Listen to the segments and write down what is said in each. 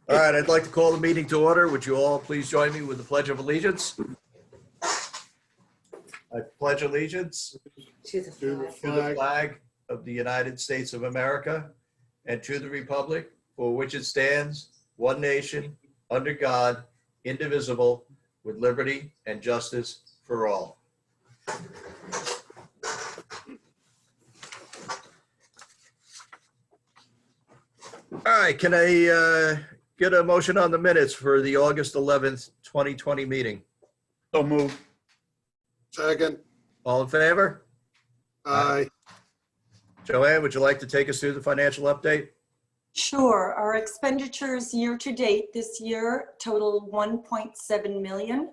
All right, I'd like to call the meeting to order. Would you all please join me with the Pledge of Allegiance? I pledge allegiance To the to the flag. flag of the United States of America and to the republic for which it stands, one nation, under God, indivisible, with liberty and justice for all. All right, can I get a motion on the minutes for the August 11th, 2020 meeting? So move. Second. All in favor? Aye. Joanne, would you like to take us through the financial update? Sure. Our expenditures year to date this year total 1.7 million.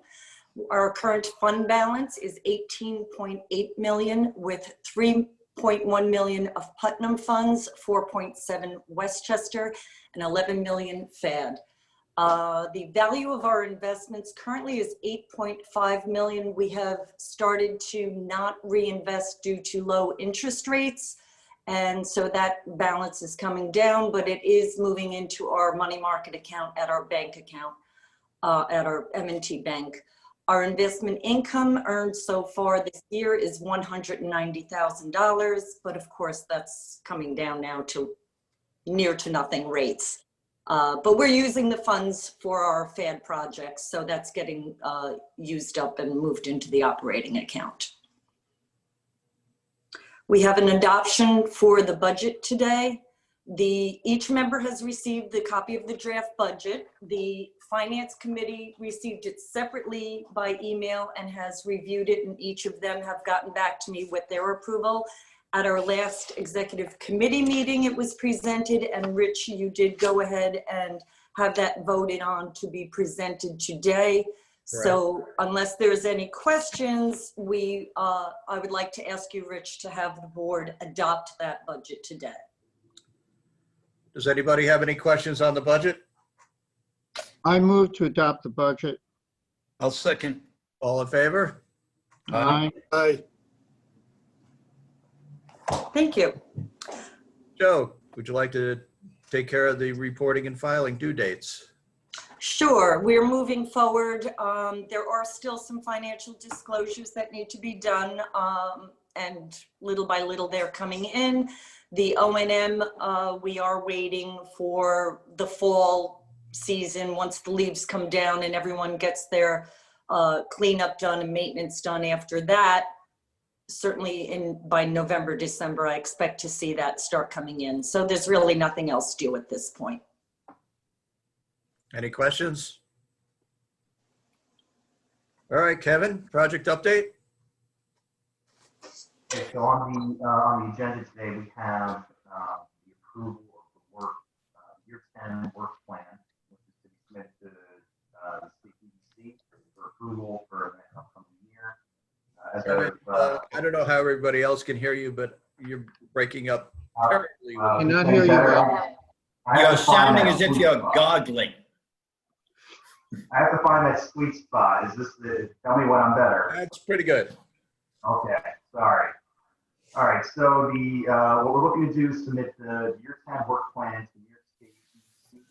Our current fund balance is 18.8 million with 3.1 million of Putnam funds, 4.7 Westchester, and 11 million FAD. The value of our investments currently is 8.5 million. We have started to not reinvest due to low interest rates. And so that balance is coming down, but it is moving into our money market account at our bank account, at our M&T Bank. Our investment income earned so far this year is $190,000, but of course that's coming down now to near to nothing rates. But we're using the funds for our FAD projects, so that's getting used up and moved into the operating account. We have an adoption for the budget today. Each member has received the copy of the draft budget. The Finance Committee received it separately by email and has reviewed it, and each of them have gotten back to me with their approval. At our last executive committee meeting, it was presented, and Rich, you did go ahead and have that voted on to be presented today. Correct. So unless there's any questions, I would like to ask you, Rich, to have the board adopt that budget today. Does anybody have any questions on the budget? I move to adopt the budget. I'll second. All in favor? Aye. Aye. Thank you. Joe, would you like to take care of the reporting and filing due dates? Sure, we're moving forward. There are still some financial disclosures that need to be done, and little by little they're coming in. The O&M, we are waiting for the fall season once the leaves come down and everyone gets their cleanup done and maintenance done after that. Certainly by November, December, I expect to see that start coming in. So there's really nothing else due at this point. Any questions? All right, Kevin, project update? Okay, so on the agenda today, we have the approval of the work, year 10 work plan, which is to be submitted to the state EDC for approval for the upcoming year. I don't know how everybody else can hear you, but you're breaking up terribly. Cannot hear you well. You're sounding as if you're goggling. I have to find that sweet spot. Is this tell me when I'm better? That's pretty good. Okay, sorry. All right, so what we're looking to do is submit the year 10 work plan to New York State EDC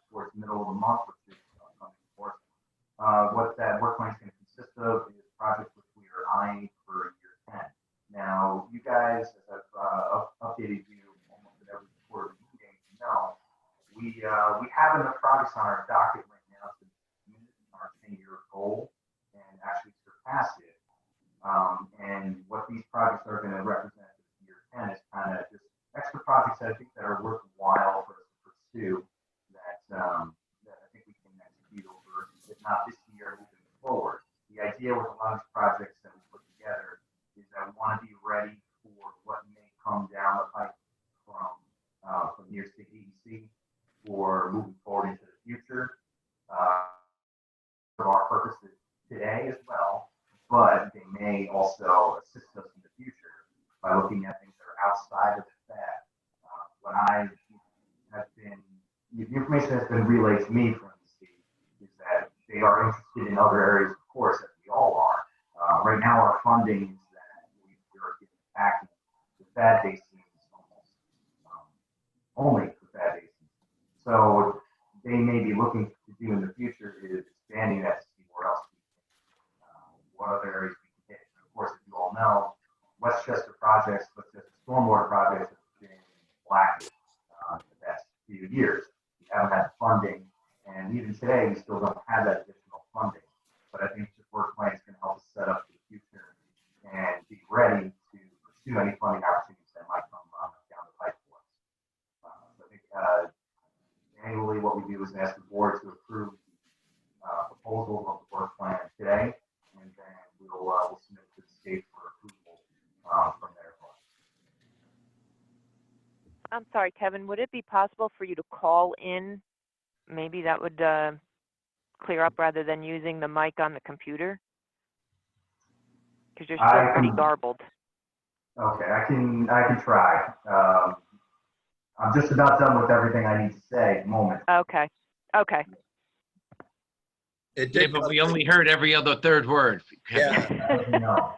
towards the middle of the month, which is upcoming, of course. What that work plan is going to consist of is projects which we are eyeing for year 10. Now, you guys, as I've updated you almost at every quarterly meeting, we have enough projects on our docket right now to meet our 10-year goal and actually surpass it. And what these projects are going to represent this year 10 is kind of just extra projects that I think that are worthwhile for us to pursue that I think we can execute over, if not this year, moving forward. The idea with a lot of these projects that we put together is that we want to be ready for what may come down the pipe from New York State EDC for moving forward into the future. For our purposes today as well, but they may also assist us in the future by looking at things that are outside of that. What I have been, the information that's been relayed to me from the state is that they are interested in other areas, of course, as we all are. Right now, our funding is that we are getting back the FAD basins almost only for FAD basins. So years. We haven't had funding, and even today, we still don't have that additional funding. But I think this work plan is going to help us set up for the future and be ready to pursue any funding opportunities that might come down the pipe for us. So I think annually what we do is ask the board to approve the proposal of the work plan today, and then we'll submit to the state for approval from there. I'm sorry, Kevin, would it be possible for you to call in? Maybe that would clear up rather than using the mic on the computer? Because you're still pretty garbled. Okay, I can try. I'm just about done with everything I need to say at the moment. Okay. Okay. It Yeah, did, but we only heard every other third word. yeah, No.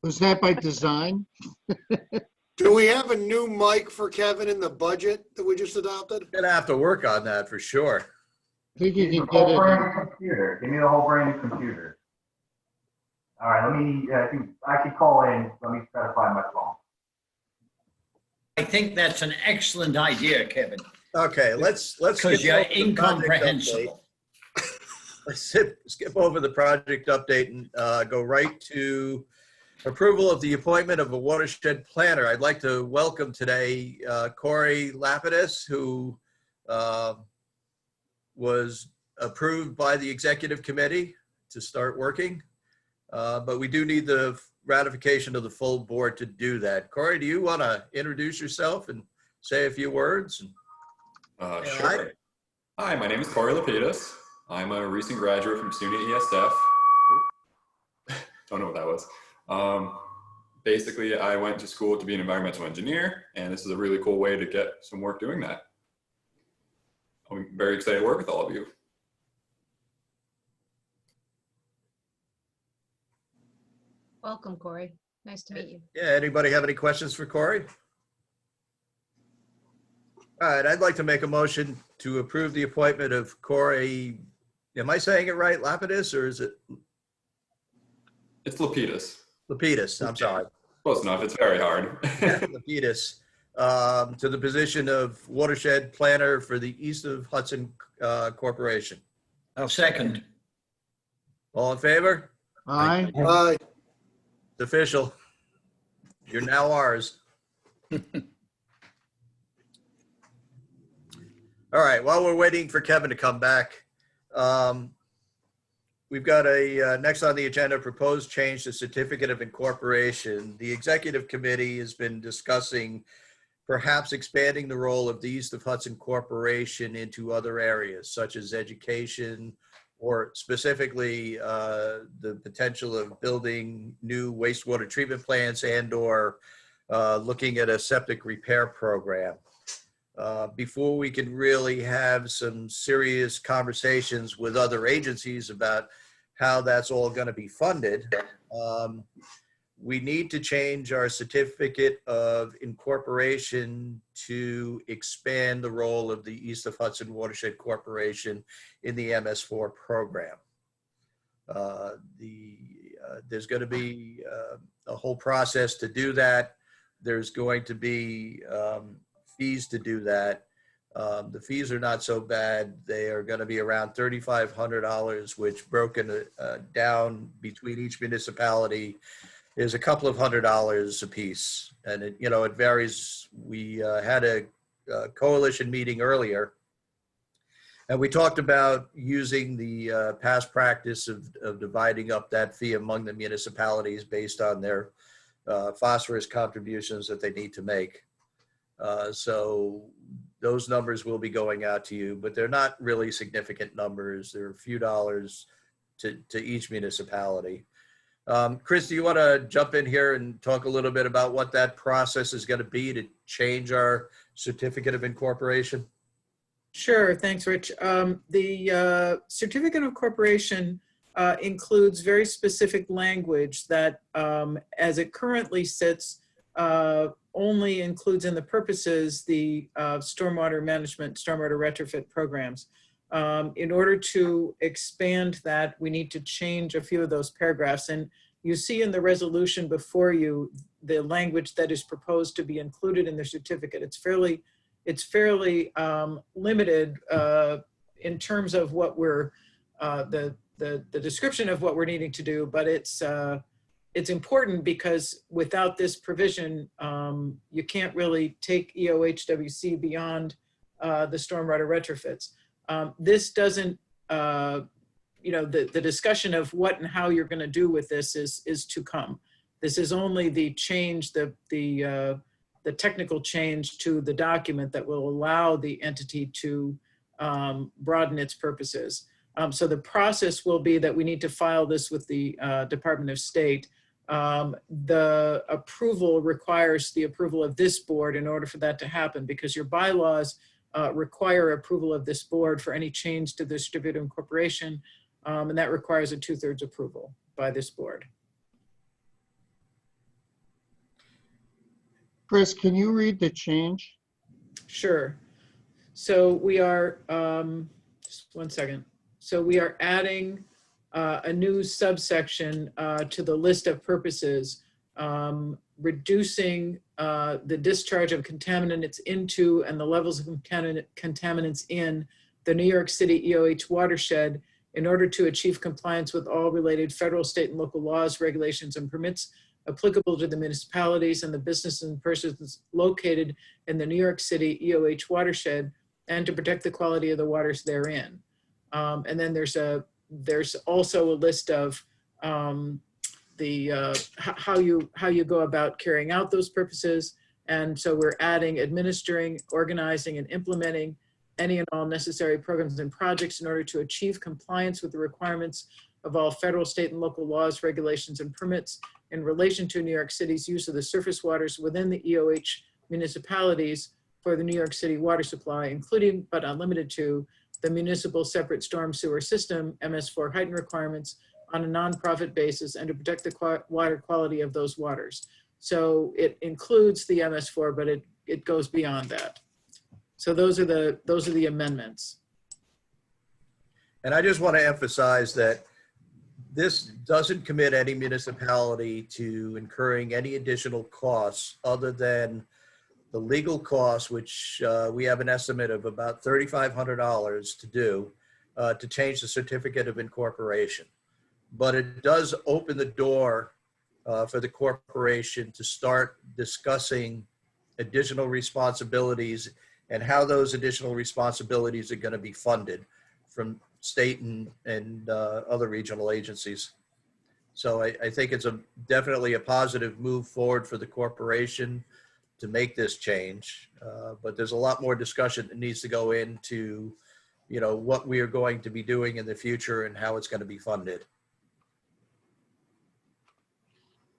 Was that by design? Do we have a new mic for Kevin in the budget that we just adopted? gonna have to work on that for sure. I think you can Give me the whole get brand it. new computer. Give me the whole brand new computer. All right, I think I can call in. Let me try to find my phone. I think that's an excellent idea, Kevin, Okay, let's because skip you're over the project incomprehensible. update. Let's skip over the project update and go right to approval of the appointment of a watershed planner. I'd like to welcome today Corey Lapidus, who was approved by the executive committee to start working. But we do need the ratification of the full board to do that. Corey, do you want to introduce yourself and say a few words? Sure. Hi, my name is Corey Lapidus. I'm a recent graduate from SUNY ESF. Don't know what that was. Basically, I went to school to be an environmental engineer, and this is a really cool way to get some work doing that. I'm very excited to work with all of you. Welcome, Corey. Nice to meet you. Yeah, anybody have any questions for Corey? All right, I'd like to make a motion to approve the appointment of Corey. Am I saying it right, Lapidus, or is it It's Lapidus. Lapidus? I'm sorry. Close enough. It's very hard. Lapidus, to the position of watershed planner for the East of Hudson Corporation. I'll second. All in favor? Aye. Aye. It's official. You're now ours. All right, while we're waiting for Kevin to come back, we've got a, next on the agenda, proposed change to certificate of incorporation. The executive committee has been discussing perhaps expanding the role of the East of Hudson Corporation into other areas, such as education, or specifically the potential of building new wastewater treatment plants and/or looking at a septic repair program. Before we can really have some serious conversations with other agencies about how that's all going to be funded, we need to change our certificate of incorporation to expand the role of the East of Hudson Watershed Corporation in the MS4 program. There's going to be a whole process to do that. There's going to be fees to do that. The fees are not so bad. They are going to be around $3,500, which broken down between each municipality is a couple of $100s a piece. And it, you know, it varies. We had a coalition meeting earlier, and we talked about using the past practice of dividing up that fee among the municipalities based on their phosphorus contributions that they need to make. So those numbers will be going out to you, but they're not really significant numbers. They're a few dollars to each municipality. Chris, do you want to jump in here and talk a little bit about what that process is going to be to change our certificate of incorporation? Sure, thanks, Rich. The certificate of incorporation includes very specific language that, as it currently sits, only includes in the purposes the stormwater management, stormwater retrofit programs. In order to expand that, we need to change a few of those paragraphs. And you see in the resolution before you the language that is proposed to be included in the certificate. It's fairly it's fairly limited in terms of what we're, the description of what we're needing to do, but it's important because without this provision, you can't really take EOHWC beyond the stormwater retrofits. This doesn't, the discussion of what and how you're going to do with this is to come. This is only the change, the technical change to the document that will allow the entity to broaden its purposes. So the process will be that we need to file this with the Department of State. The approval requires the approval of this board in order for that to happen, because your bylaws require approval of this board for any change to the certificate of incorporation, and that requires a 2/3 approval by this board. Chris, can you read the change? Sure. So we are, just one second. So we are adding a new subsection to the list of purposes, reducing the discharge of contaminants into and the levels of contaminants in the New York City EOH watershed in order to achieve compliance with all related federal, state, and local laws, regulations, and permits applicable to the municipalities and the businesses and persons located in the New York City EOH watershed, and to protect the quality of the waters therein. And then there's also a list of how you go about carrying out those purposes. And so we're adding administering, organizing, and implementing any and all necessary programs and projects in order to achieve compliance with the requirements of all federal, state, and local laws, regulations, and permits in relation to New York City's use of the surface waters within the EOH municipalities for the New York City water supply, including but not limited to the municipal separate storm sewer system, MS4 heightened requirements on a nonprofit basis, and to protect the water quality of those waters. So it includes the MS4, but it goes beyond that. So those are the amendments. And I just want to emphasize that this doesn't commit any municipality to incurring any additional costs other than the legal costs, which we have an estimate of about $3,500 to do to change the certificate of incorporation. But it does open the door for the corporation to start discussing additional responsibilities and how those additional responsibilities are going to be funded from state and other regional agencies. So I think it's definitely a positive move forward for the corporation to make this change. But there's a lot more discussion that needs to go into, what we are going to be doing in the future and how it's going to be funded.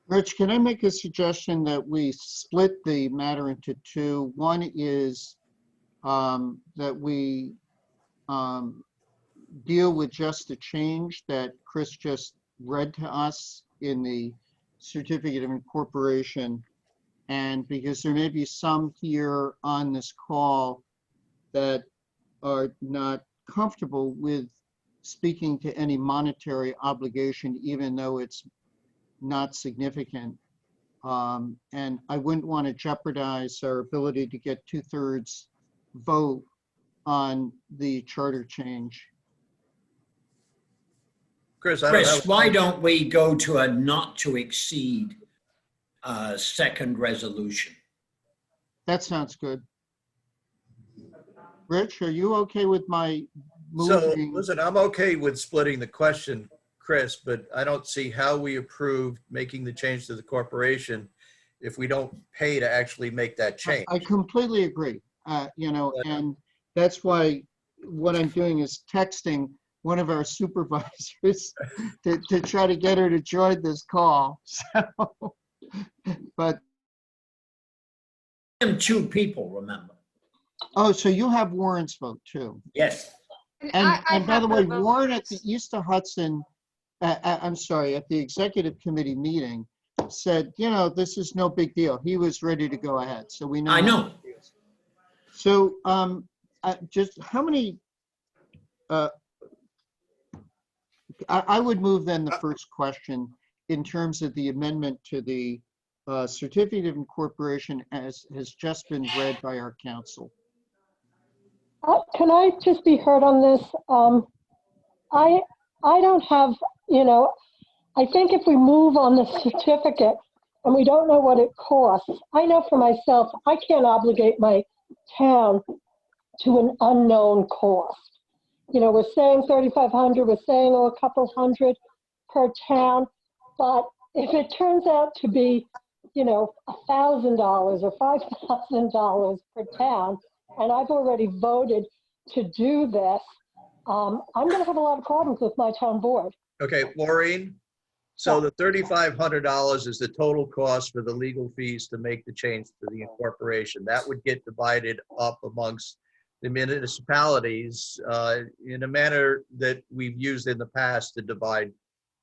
Rich, can I make a suggestion that we split the matter into two? One is that we deal with just the change that Chris just read to us in the certificate of incorporation. And because there may be some here on this call that are not comfortable with speaking to any monetary obligation, even though it's not significant. And I wouldn't want to jeopardize our ability to get 2/3 vote on the charter change. Chris, Why don't we go to a not to exceed second resolution? That sounds good. Rich, are you okay with my So moving? listen, I'm okay with splitting the question, Chris, but I don't see how we approved making the change to the corporation if we don't pay to actually make that change. I completely agree. And that's why what I'm doing is texting one of our supervisors to try to get her to join this call. So, but Two people, remember. oh, so you have Warren's vote too. Yes. And by the way, Warren at the East of Hudson, I'm sorry, at the executive committee meeting said, this is no big deal. He was ready to go ahead. So we know. I know. So just how many, I would move then the first question in terms of the amendment to the certificate of incorporation as has just been read by our council. Can I just be heard on this? I don't have, I think if we move on the certificate and we don't know what it costs, I know for myself, I can't obligate my town to an unknown cost. We're saying 3,500, we're saying a couple hundred per town, but if it turns out to be, $1,000 or $5,000 per town, and I've already voted to do this, I'm going to have a lot of problems with my town board. Okay, Maureen, so the $3,500 is the total cost for the legal fees to make the change to the incorporation. That would get divided up amongst the municipalities in a manner that we've used in the past to divide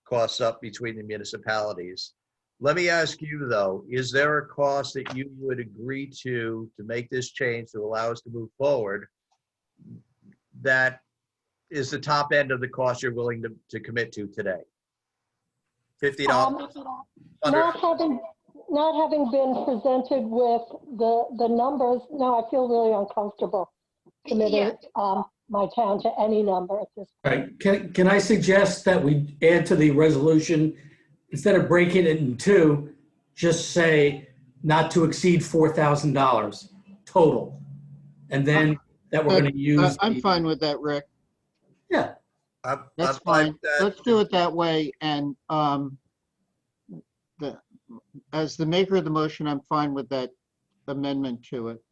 costs up between the municipalities. Let me ask you though, is there a cost that you would agree to make this change to allow us to move forward that is the top end of the cost you're willing to commit to today? $50? Not having been presented with the numbers, no, I feel really uncomfortable committing my town to any number at this point. Right. Can I suggest that we add to the resolution, instead of breaking it in two, just say not to exceed $4,000 total? And then that we're going to use. I'm fine with that, Rick. Yeah. That's fine. Let's do it that way. And as the maker of the motion, I'm fine with that amendment to it.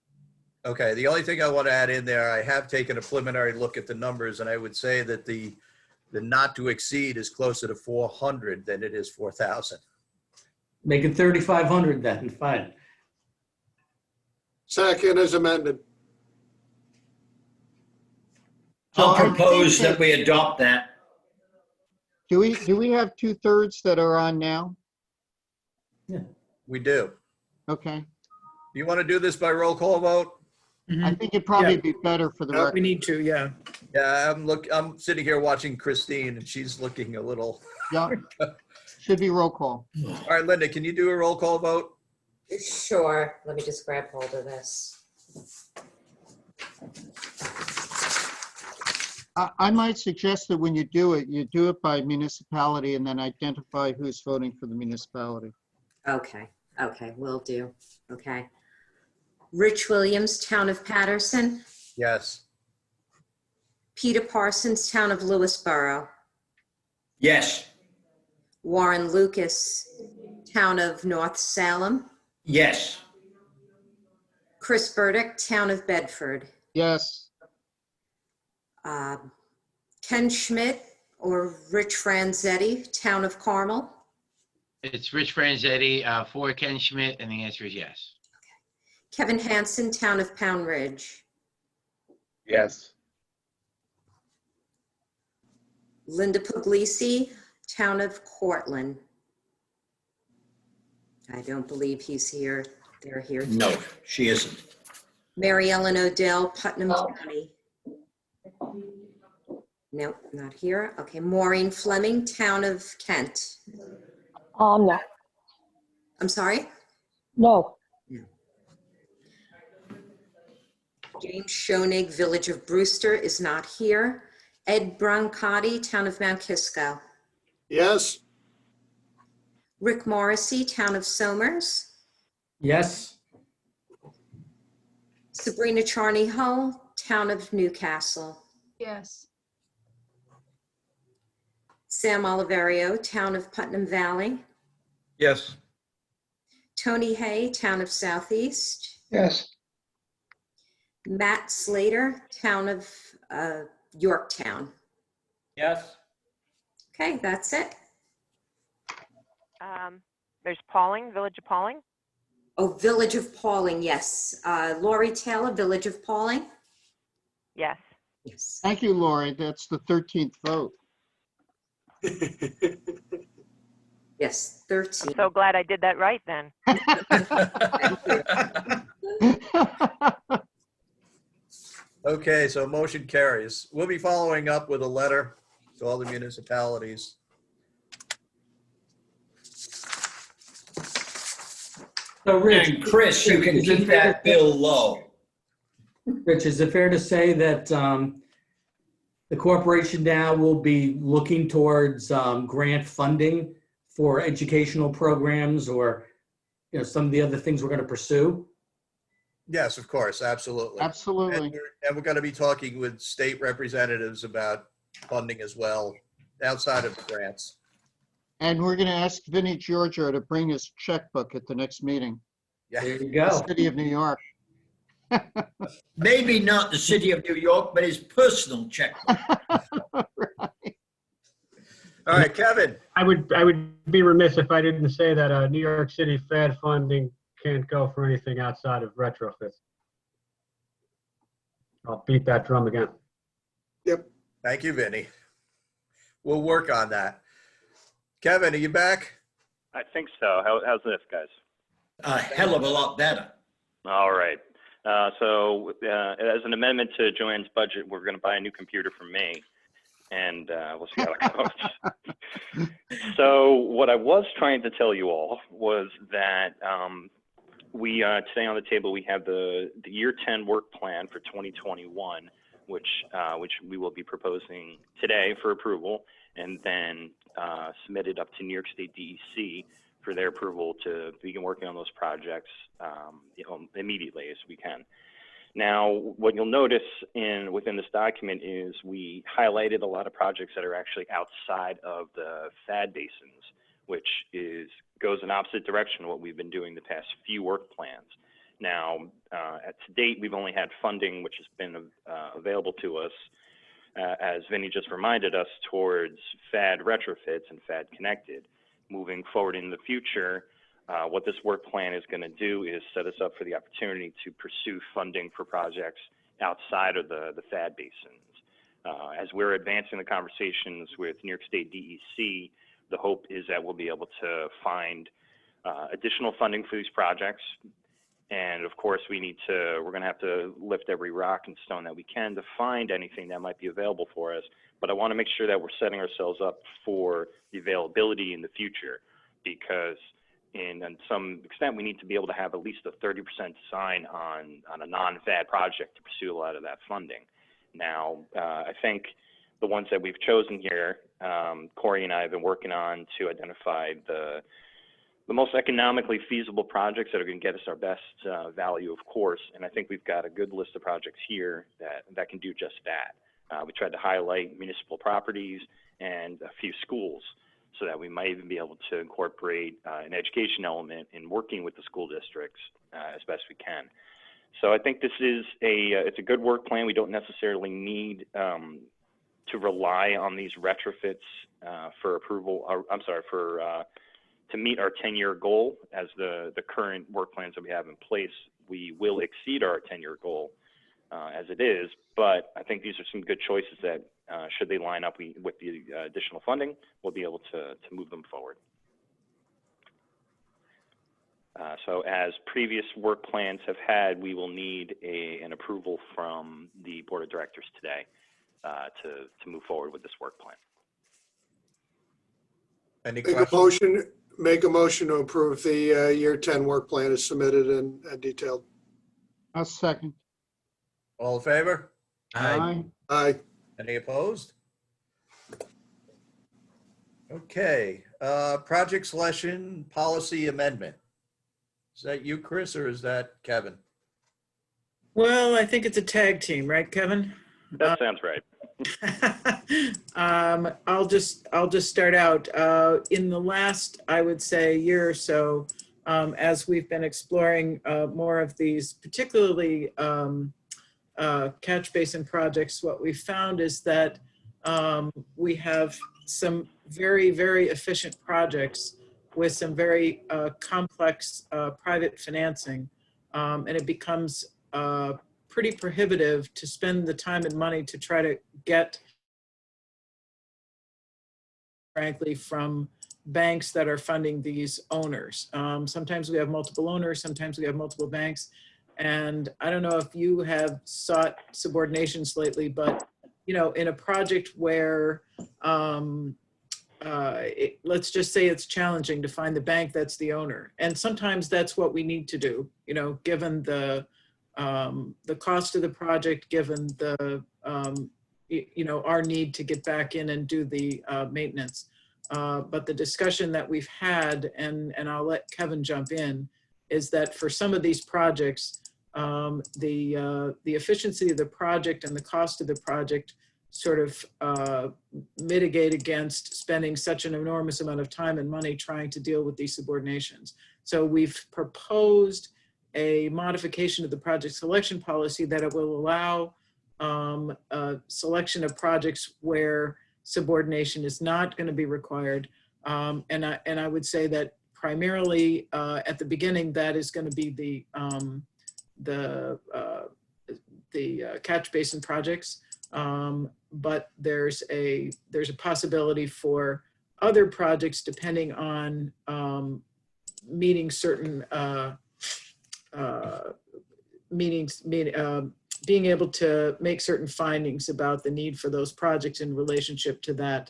Okay, the only thing I want to add in there, I have taken a preliminary look at the numbers, and I would say that the not to exceed is closer to 400 than it is 4,000. Make it 3,500 then, fine. Second is amended. I'll propose that we adopt that. Do we have 2/3 that are on now? Yeah. We do. Okay. You want to do this by roll call vote? I think it'd probably be better for the record. We need to, yeah. Yeah, I'm sitting here watching Christine, and she's looking a little. Yeah. Should be roll call. All right, Linda, can you do a roll call vote? Sure. Let me just grab hold of this. I might suggest that when you do it by municipality and then identify who's voting for the municipality. Okay. Okay. Will do. Okay. Rich Williams, Town of Patterson. Yes. Peter Parsons, Town of Lewisboro. Yes. Warren Lucas, Town of North Salem. Yes. Chris Burdick, Town of Bedford. Yes. Ken Schmidt or Rich Franzetti, Town of Carmel. It's Rich Franzetti for Ken Schmidt, and the answer is yes. Kevin Hansen, Town of Pound Ridge. Yes. Linda Puglisi, Town of Cortland. I don't believe he's here. They're here. No, she isn't. Mary Ellen Odell, Putnam County. Nope, not here. Okay, Maureen Fleming, Town of Kent. No. I'm sorry? No. James Schoenig, Village of Brewster, is not here. Ed Brancotti, Town of Mount Kisco. Yes. Rick Morrissey, Town of Somers. Yes. Sabrina Charney Hull, Town of Newcastle. Yes. Sam Oliverio, Town of Putnam Valley. Yes. Tony Hay, Town of Southeast. Yes. Matt Slater, Town of Yorktown. Yes. Okay, that's it. There's Pauling, Village of Pauling. Oh, Village of Pauling, yes. Lori Taylor, Village of Pauling. Yes. Yes. Thank you, Lori. That's the 13th vote. Yes, 13. I'm so glad I did that right then. Okay, so motion carries. We'll be following up with a letter to all the municipalities. So Rich, and Chris, you can keep that bill low. Rich, is it fair to say that the corporation now will be looking towards grant funding for educational programs or, some of the other things we're going to pursue? Yes, of course, absolutely. Absolutely. And we're going to be talking with state representatives about funding as well, outside of the grants. And we're going to ask Vinnie Giorgio to bring his checkbook at the next meeting. Yeah. There you The go. City of New York. Maybe not the city of New York, but his personal checkbook. All right, Kevin. I would be remiss if I didn't say that New York City FAD funding can't go for anything outside of retrofits. I'll beat that drum again. Yep. Thank you, Vinny. We'll work on that. Kevin, are you back? I think so. How's this, guys? A hell of a lot better. All right. So as an amendment to Joanne's budget, we're going to buy a new computer for me, and we'll see how it goes. So what I was trying to tell you all was that we today on the table we have the year 10 work plan for 2021, which we will be proposing today for approval, and then submitted up to New York State DEC for their approval to begin working on those projects immediately as we can. Now, what you'll notice within this document is we highlighted a lot of projects that are actually outside of the FAD basins, which goes in opposite direction of what we've been doing the past few work plans. Now, to date, we've only had funding which has been available to us, as Vinny just reminded us, towards FAD retrofits and FAD connected. Moving forward in the future, what this work plan is going to do is set us up for the opportunity to pursue funding for projects outside of the FAD basins. As we're advancing the conversations with New York State DEC, the hope is that we'll be able to find additional funding for these projects. And of course, we're going to have to lift every rock and stone that we can to find anything that might be available for us. But I want to make sure that we're setting ourselves up for the availability in the future, because in some extent, we need to be able to have at least a 30% design on a non-FAD project to pursue a lot of that funding. Now, I think the ones that we've chosen here, Corey and I have been working on to identify the most economically feasible projects that are going to get us our best value, of course. And I think we've got a good list of projects here that can do just that. We tried to highlight municipal properties and a few schools so that we might even be able to incorporate an education element in working with the school districts as best we can. So I think this is it's a good work plan. We don't necessarily need to rely on these retrofits for approval, to meet our 10-year goal. As the current work plans that we have in place, we will exceed our 10-year goal as it is, but I think these are some good choices that should they line up with the additional funding, we'll be able to move them forward. So as previous work plans have had, we will need an approval from the board of directors today to move forward with this work plan. Any questions? Make a motion to approve the year 10 work plan as submitted and detailed. A second. All in favor? Aye. Aye. Any opposed? Okay, project selection policy amendment. Is that you, Chris, or is that Kevin? Well, I think it's a tag team, right, Kevin? That sounds right. I'll just start out. In the last, I would say, year or so, as we've been exploring more of these, particularly catch basin projects, what we found is that we have some very, very efficient projects with some very complex private financing, and it becomes pretty prohibitive to spend the time and money to try to get, frankly, from banks that are funding these owners. Sometimes we have multiple owners, sometimes we have multiple banks. And I don't know if you have sought subordinations lately, but in a project where let's just say it's challenging to find the bank that's the owner. And sometimes that's what we need to do, given the the cost of the project, given the, our need to get back in and do the maintenance. But the discussion that we've had, and I'll let Kevin jump in, is that for some of these projects, the efficiency of the project and the cost of the project sort of mitigate against spending such an enormous amount of time and money trying to deal with these subordinations. So we've proposed a modification of the project selection policy that it will allow a selection of projects where subordination is not going to be required. And I would say that primarily at the beginning, that is going to be the catch basin projects. But there's a possibility for other projects depending on meeting certain being able to make certain findings about the need for those projects in relationship to that.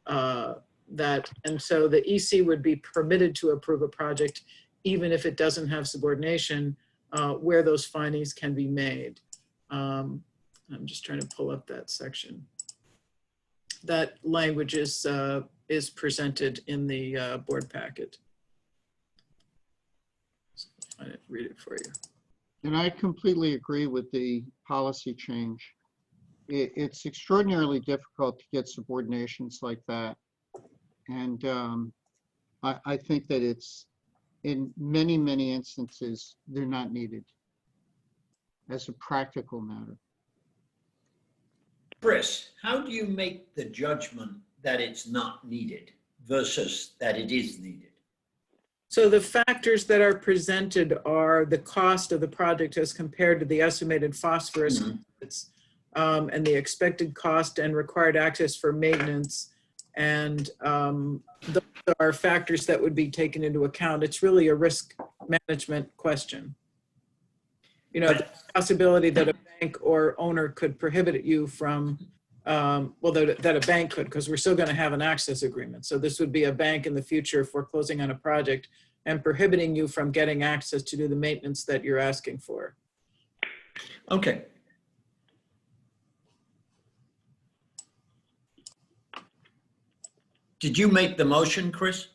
And so the EC would be permitted to approve a project even if it doesn't have subordination, where those findings can be made. I'm just trying to pull up that section. That language is presented in the board packet. So I'll find it, read it for you. And I completely agree with the policy change. It's extraordinarily difficult to get subordinations like that. And I think that it's, in many, many instances, they're not needed as a practical matter. Chris, how do you make the judgment that it's not needed versus that it is needed? So the factors that are presented are the cost of the project as compared to the estimated phosphorus and the expected cost and required access for maintenance. And those are factors that would be taken into account. It's really a risk management question. You know, the possibility that a bank or owner could prohibit you from, that a bank could, because we're still going to have an access agreement. So this would be a bank in the future foreclosing on a project and prohibiting you from getting access to do the maintenance that you're asking for. Okay. Did you make the motion, Chris?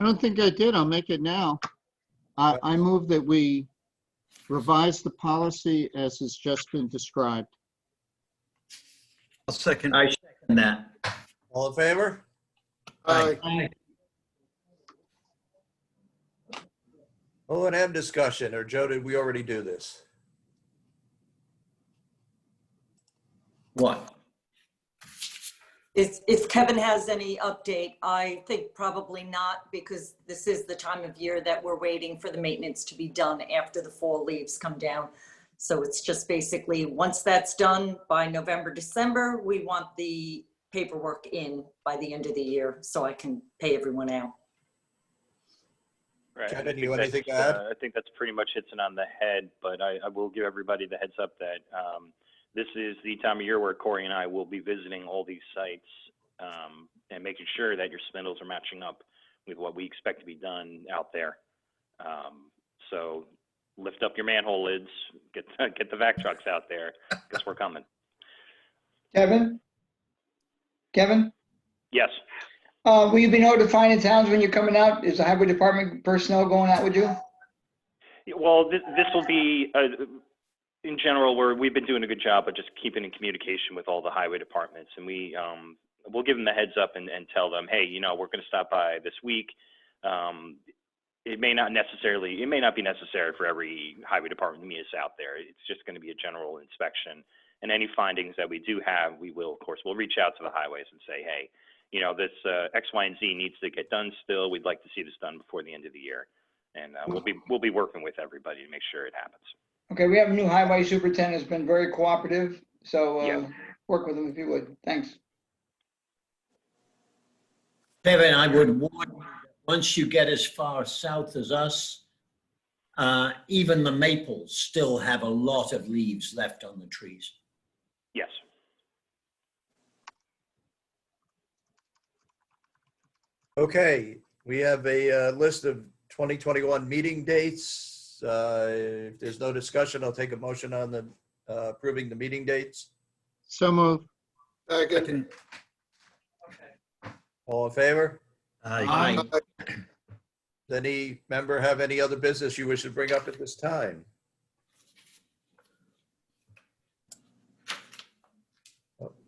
I don't think I did. I'll make it now. I move that we revise the policy as has just been described. I second that. All in favor? Aye. O&M discussion, or Joe, did we already do this? What? If Kevin has any update, I think probably not, because this is the time of year that we're waiting for the maintenance to be done after the fall leaves come down. So it's just basically, once that's done by November, December, we want the paperwork in by the end of the year so I can pay everyone out. Right. Kevin, you anything to add? I think that's pretty much hits it on the head, but I will give everybody the heads up that this is the time of year where Corey and I will be visiting all these sites and making sure that your spindles are matching up with what we expect to be done out there. So lift up your manhole lids, get the vac trucks out there, because we're coming. Kevin? Yes. Will you be notifying the towns when you're coming out? Is the highway department personnel going out with you? Well, this will be, in general, we've been doing a good job of just keeping in communication with all the highway departments, and we'll give them the heads up and tell them, hey, we're going to stop by this week. It may not be necessary for every highway department to meet us out there. It's just going to be a general inspection, and any findings that we do have, we'll reach out to the highways and say, hey, this X, Y, and Z needs to get done still. We'd like to see this done before the end of the year, and we'll be working with everybody to make sure it happens. Okay, we have a new highway superintendent who's been very cooperative, so Yeah. work with him if you would. Thanks. Kevin, I would warn you, once you get as far south as us, even the maples still have a lot of leaves left on the trees. Yes. Okay, we have a list of 2021 meeting dates. If there's no discussion, I'll take a motion on the approving the meeting dates. So moved. Second. All in favor? Aye. Does any member have any other business you wish to bring up at this time?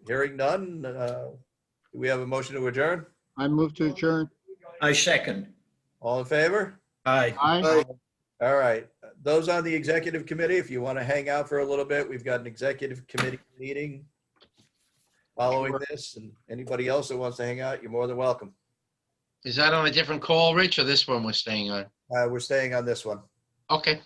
Hearing none, do we have a motion to adjourn? I move to adjourn. I second. All in favor? Aye. Aye. All right. Those on the executive committee, if you want to hang out for a little bit, we've got an executive committee meeting following this, and anybody else that wants to hang out, you're more than welcome. Is that on a different call, Rich, or this one we're staying on? We're staying on this one. Okay.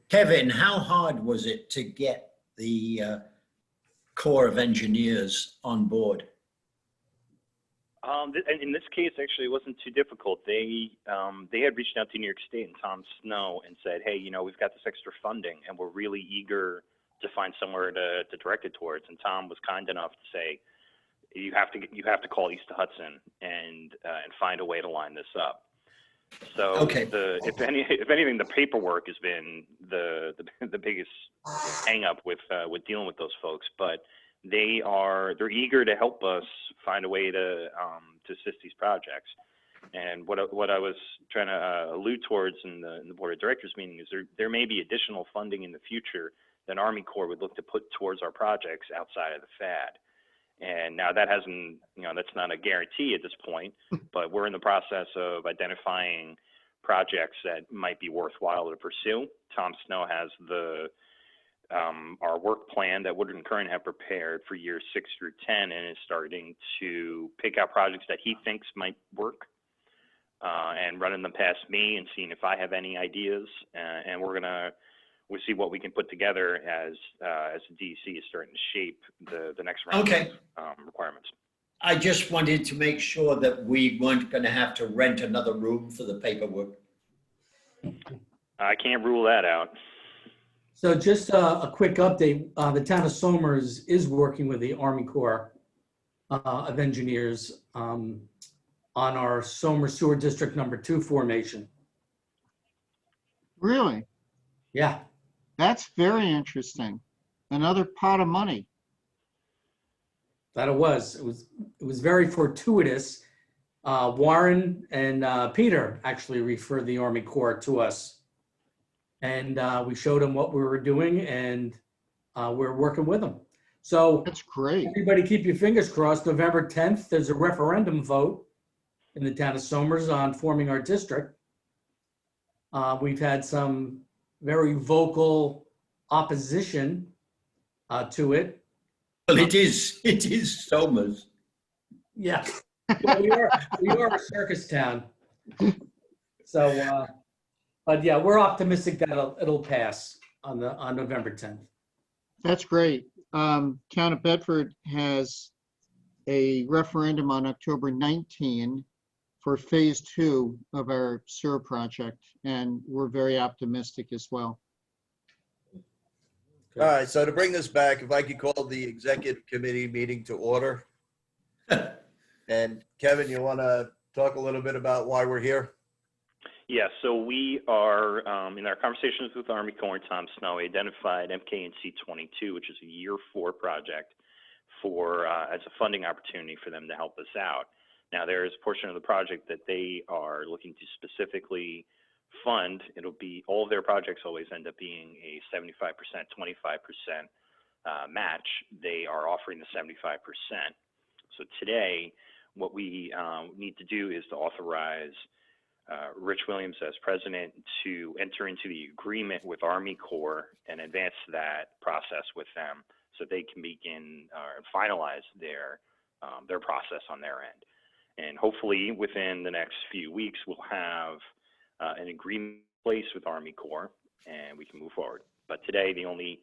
Kevin, how hard was it to get the Corps of Engineers on board? In this case, actually, it wasn't too difficult. They had reached out to New York State and Tom Snow and said, hey, you know, we've got this extra funding and we're really eager to find somewhere to direct it towards. And Tom was kind enough to say, you have to call East Hudson and find a way to line this up. So Okay. if anything, the paperwork has been the biggest hang up with dealing with those folks, but they're eager to help us find a way to assist these projects. And what I was trying to allude towards in the board of directors meeting is there may be additional funding in the future that Army Corps would look to put towards our projects outside of the FAD. And now that hasn't, that's not a guarantee at this point, but we're in the process of identifying projects that might be worthwhile to pursue. Tom Snow has our work plan that Woodard and Curran have prepared for years 6 through 10 and is starting to pick out projects that he thinks might work and running them past me and seeing if I have any ideas. And we'll see what we can put together as the DEC is starting to shape the next round of requirements. I just wanted to make sure that we weren't going to have to rent another room for the paperwork. I can't rule that out. So just a quick update. The town of Somers is working with the Army Corps of Engineers on our Somers Sewer District number 2 formation. Really? Yeah. That's very interesting. Another pot of money. That it was. It was very fortuitous. Warren and Peter actually referred the Army Corps to us. And we showed them what we were doing, and we're working with them. So that's great. Everybody keep your fingers crossed. November 10th, there's a referendum vote in the town of Somers on forming our district. We've had some very vocal opposition to it. Well, it is Somers. Yeah, well, we are a circus town. So, but yeah, we're optimistic that it'll pass on November 10th. That's great. Town of Bedford has a referendum on October 19 for phase 2 of our sewer project, and we're very optimistic as well. All right, so to bring this back, if I could call the executive committee meeting to order. And Kevin, you want to talk a little bit about why we're here? Yeah, so we are, in our conversations with Army Corps and Tom Snow, we identified MK&C 22, which is a year 4 project as a funding opportunity for them to help us out. Now, there is a portion of the project that they are looking to specifically fund. It'll be, all of their projects always end up being a 75%, 25% match. They are offering the 75%. So today, what we need to do is to authorize Rich Williams as president to enter into the agreement with Army Corps and advance that process with them so they can begin or finalize their process on their end. And hopefully within the next few weeks, we'll have an agreement in place with Army Corps and we can move forward. But today, the only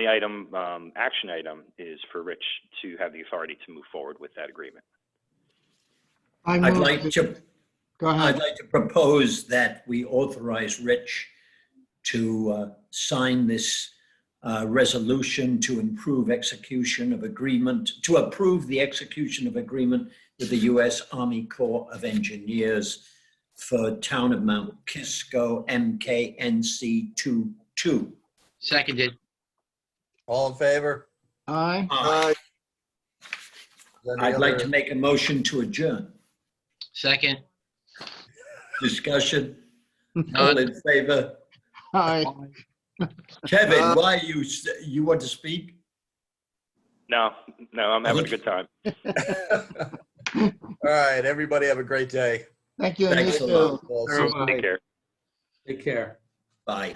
item, action item is for Rich to have the authority to move forward with that agreement. I'd like to Go I'd ahead. like to propose that we authorize Rich to sign this resolution to improve execution of agreement, to approve the execution of agreement with the U.S. Army Corps of Engineers for Town of Mount Kisco MKNC 22. Seconded. All in favor? Aye. Aye. Any I'd like other- to make a motion to adjourn. Second. Discussion. All in favor? Aye. Kevin, why you want to speak? No, I'm having a good time. All right, everybody have a great day. Thank you. Thanks you a lot. too. Take care. Take care. Bye.